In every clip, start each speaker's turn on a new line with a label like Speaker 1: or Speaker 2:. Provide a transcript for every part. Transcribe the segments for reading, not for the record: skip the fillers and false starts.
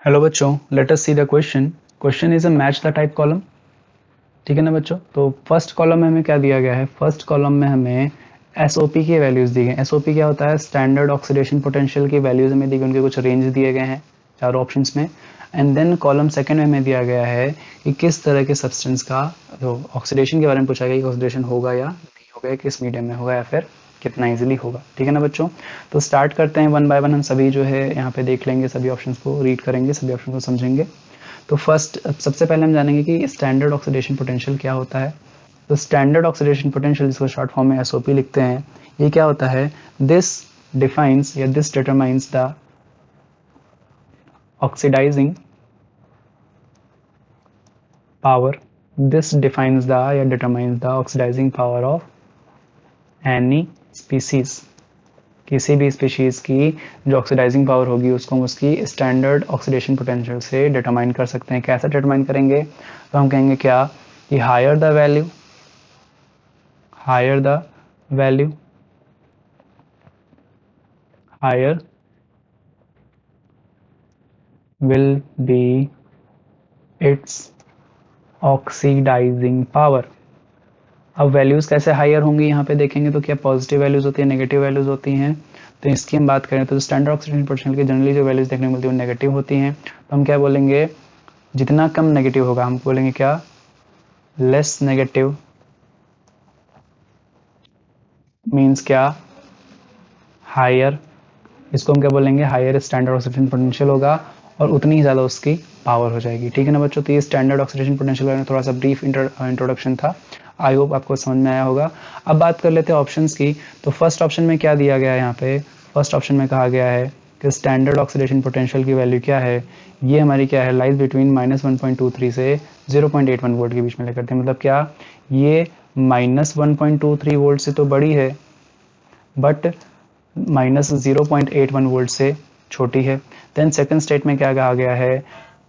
Speaker 1: Hello बच्चों, let us see the question. Question is a match the type column. ठीक है ना बच्चों। तो फर्स्ट कॉलम में हमें क्या दिया गया है? फर्स्ट कॉलम में हमें एसओपी के वैल्यूज दिए गए। एसओपी क्या होता है? स्टैंडर्ड ऑक्सीडेशन पोटेंशियल की वैल्यूज हमें दी गई, उनके कुछ रेंज दिए गए हैं चारों ऑप्शंस में। एंड देन कॉलम सेकंड में हमें दिया गया है कि किस तरह के सब्सटेंस का जो ऑक्सीडेशन के बारे में पूछा गया कि ऑक्सीडेशन होगा या नहीं होगा, किस मीडियम में होगा या फिर कितना इजीली होगा। ठीक है ना बच्चों। तो स्टार्ट करते हैं वन बाय वन। हम सभी जो है यहाँ पे देख लेंगे, सभी ऑप्शंस को रीड करेंगे, सभी ऑप्शन को समझेंगे। तो फर्स्ट सबसे पहले हम जानेंगे कि स्टैंडर्ड ऑक्सीडेशन पोटेंशियल क्या होता है। तो स्टैंडर्ड ऑक्सीडेशन पोटेंशियल, जिसको शॉर्ट फॉर्म में एसओपी लिखते हैं, ये क्या होता है? दिस डिफाइंस या this determines the oxidizing power, this defines the या determines the oxidizing power of any species. किसी भी स्पीशीज की जो ऑक्सीडाइजिंग पावर होगी उसको हम उसकी स्टैंडर्ड ऑक्सीडेशन पोटेंशियल से डिटरमाइन कर सकते हैं। कैसे डिटरमाइन करेंगे? तो हम कहेंगे क्या कि higher the value higher will be its oxidising power. अब वैल्यूज कैसे हायर होंगी यहाँ पे देखेंगे तो क्या पॉजिटिव वैल्यूज होती है, नेगेटिव वैल्यूज होती हैं। तो इसकी हम बात करें तो स्टैंडर्ड ऑक्सीडेशन पोटेंशियल की जनरली जो वैल्यूज देखने को मिलती है वो नेगेटिव होती हैं। तो हम क्या बोलेंगे? जितना कम नेगेटिव होगा हम बोलेंगे क्या? लेस नेगेटिव मीन्स क्या? हायर। इसको हम क्या बोलेंगे? हायर स्टैंडर्ड ऑक्सीडेशन पोटेंशियल होगा और उतनी ही ज़्यादा उसकी पावर हो जाएगी। ठीक है ना बच्चों। तो ये स्टैंडर्ड ऑक्सीडेशन पोटेंशियल में थोड़ा सा ब्रीफ इंट्रोडक्शन था। आई होप आपको समझ में आया होगा। अब बात कर लेते हैं ऑप्शंस की। तो फर्स्ट ऑप्शन में क्या दिया गया है यहाँ पे? फर्स्ट ऑप्शन में कहा गया है कि स्टैंडर्ड ऑक्सीडेशन पोटेंशियल की वैल्यू क्या है? ये हमारी क्या है? लाइज बिटवीन -1.23 से 0.81 वोल्ट के बीच में लेकर के। मतलब क्या? ये -1.23 वोल्ट से तो बड़ी है बट -0.81 वोल्ट से छोटी है। देन सेकंड स्टेट में क्या कहा गया है?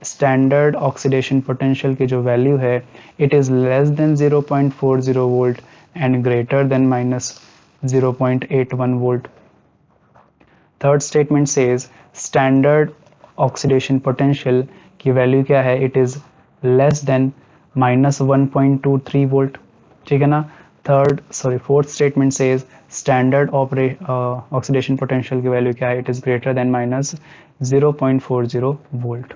Speaker 1: स्टैंडर्ड ऑक्सीडेशन पोटेंशियल की जो वैल्यू है it is less than 0.40 volt and greater than -0.81 volt. Third statement says standard oxidation potential की वैल्यू क्या है? It is less than -1.23 volt. ठीक है ना। Fourth statement says standard oxidation potential की वैल्यू क्या है? It is greater than -0.40 volt.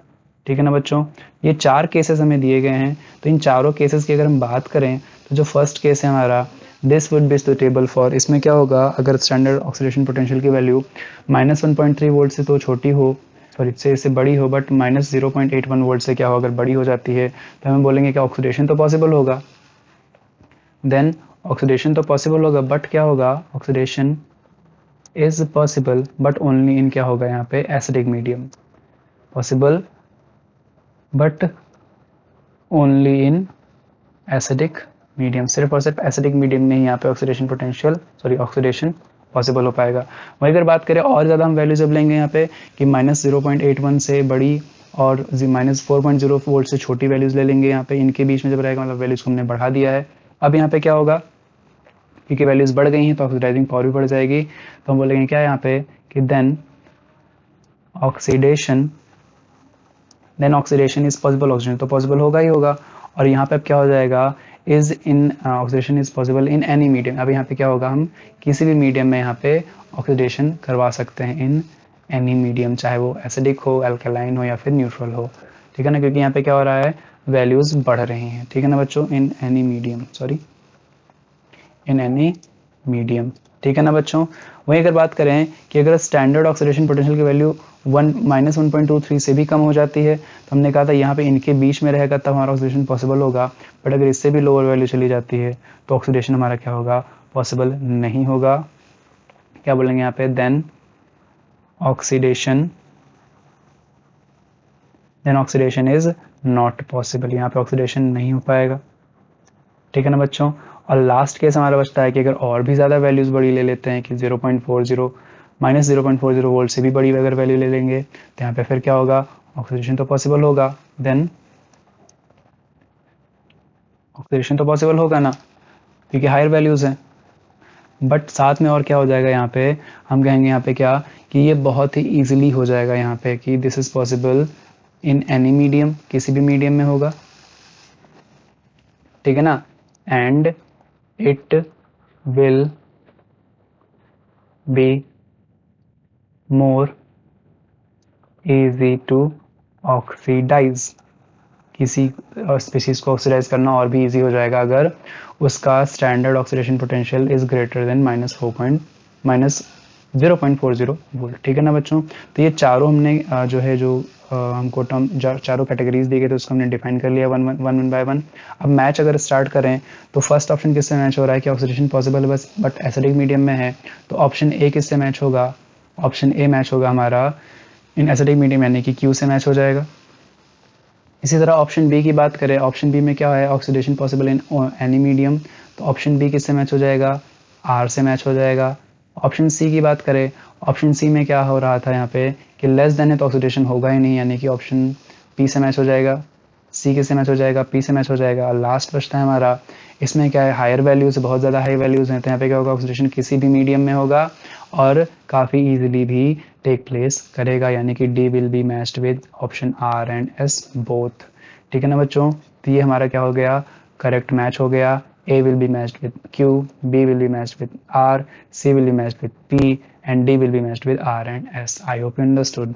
Speaker 1: ठीक है ना बच्चों। ये चार केसेस हमें दिए गए हैं। तो इन चारों केसेस की अगर हम बात करें तो जो फर्स्ट केस है हमारा, this would be suitable for, इसमें क्या होगा? अगर स्टैंडर्ड ऑक्सीडेशन पोटेंशियल की वैल्यू -1.3 वोल्ट से तो छोटी हो, सॉरी से बड़ी हो, बट -0.81 वोल्ट से क्या हो? अगर बड़ी हो जाती है तो हमें बोलेंगे कि ऑक्सीडेशन तो पॉसिबल होगा। देन ऑक्सीडेशन तो पॉसिबल होगा बट क्या होगा? Oxidation is possible but only in क्या होगा यहाँ पे? Acidic medium. Possible but only in acidic medium. सिर्फ और सिर्फ एसिडिक मीडियम में ही यहाँ पे ऑक्सीडेशन पॉसिबल हो पाएगा। वहीं अगर बात करें और ज़्यादा हम वैल्यू जब लेंगे यहाँ पे कि -0.81 से बड़ी और -4.0 वोल्ट से छोटी वैल्यूज ले लेंगे यहाँ पे, इनके बीच में जब रहेगा मतलब वैल्यूज को हमने बढ़ा दिया है। अब यहाँ पे क्या होगा? क्योंकि वैल्यूज बढ़ गई हैं तो ऑक्सीडाइजिंग पावर भी बढ़ जाएगी। तो हम बोलेंगे क्या यहाँ पे कि then oxidation is possible. Oxidation तो पॉसिबल होगा ही होगा। और यहाँ पे अब क्या हो जाएगा? Is in oxidation is possible in any medium. अब यहाँ पे क्या होगा? हम किसी भी मीडियम में यहाँ पे ऑक्सीडेशन करवा सकते हैं। इन एनी मीडियम, चाहे वो एसिडिक हो, अल्कलाइन हो या फिर न्यूट्रल हो। ठीक है ना। क्योंकि यहाँ पे क्या हो रहा है? वैल्यूज बढ़ रही हैं। ठीक है ना बच्चों। In any medium. ठीक है ना बच्चों। वहीं अगर बात करें कि अगर स्टैंडर्ड ऑक्सीडेशन पोटेंशियल की वैल्यू -1.23 से भी कम हो जाती है तो हमने कहा था यहाँ पे इनके बीच में रहेगा तब हमारा ऑक्सीडेशन पॉसिबल होगा। बट अगर इससे भी लोअर वैल्यू चली जाती है तो ऑक्सीडेशन हमारा क्या होगा? पॉसिबल नहीं होगा। क्या बोलेंगे यहाँ पे? Then oxidation is not possible. यहाँ पे ऑक्सीडेशन नहीं हो पाएगा। ठीक है ना बच्चों। और लास्ट केस हमारा बचता है कि अगर और भी ज़्यादा वैल्यूज बड़ी ले लेते हैं कि -0.40 वोल्ट से भी बड़ी अगर वैल्यू ले लेंगे तो यहाँ पे फिर क्या होगा? ऑक्सीडेशन तो पॉसिबल होगा। देन ऑक्सीडेशन तो पॉसिबल होगा ना, क्योंकि हायर वैल्यूज हैं। बट साथ में और क्या हो जाएगा यहाँ पे? हम कहेंगे यहाँ पे क्या कि ये बहुत ही ईजिली हो जाएगा यहाँ पे कि this is possible in any medium, किसी भी मीडियम में होगा, ठीक है ना, and it will be more easy to oxidize, किसी स्पीसीज को ऑक्सीडाइज करना और भी इजी हो जाएगा अगर उसका standard oxidation potential is greater than -0.40 volt, ठीक है ना बच्चों। तो ये चारों हमने जो हमको टर्म चारों कैटेगरीज दी गई तो उसको हमने डिफाइन कर लिया वन बाय वन। अब मैच अगर स्टार्ट करें तो फर्स्ट ऑप्शन किससे मैच हो रहा है कि ऑक्सीडेशन पॉसिबल है बस बट एसिडिक मीडियम में है, तो ऑप्शन ए किससे मैच होगा, ऑप्शन ए मैच होगा हमारा इन एसिडिक मीडियम यानी कि क्यू से मैच हो जाएगा। इसी तरह ऑप्शन बी की बात करें, ऑप्शन बी में क्या है, oxidation possible in any medium, तो ऑप्शन बी किससे मैच हो जाएगा, आर से मैच हो जाएगा। ऑप्शन सी की बात करें, ऑप्शन सी में क्या हो रहा था यहाँ पे कि लेस देन है तो ऑक्सीडेशन होगा ही नहीं, यानी कि ऑप्शन पी से मैच हो जाएगा, सी किससे मैच हो जाएगा, पी से मैच हो जाएगा। और लास्ट बचता है हमारा, इसमें क्या है, हायर वैल्यूज, बहुत ज़्यादा हाई वैल्यूज हैं, तो यहाँ पे क्या होगा, ऑक्सीडेशन किसी भी मीडियम में होगा और काफ़ी इजीली भी टेक प्लेस करेगा, यानी कि D will be matched with option R and S both, ठीक है ना बच्चों। तो ये हमारा क्या हो गया, करेक्ट मैच हो गया, A will be matched with Q, B will be matched with R, C will be matched with P and D will be matched with R and S. I hope you understood.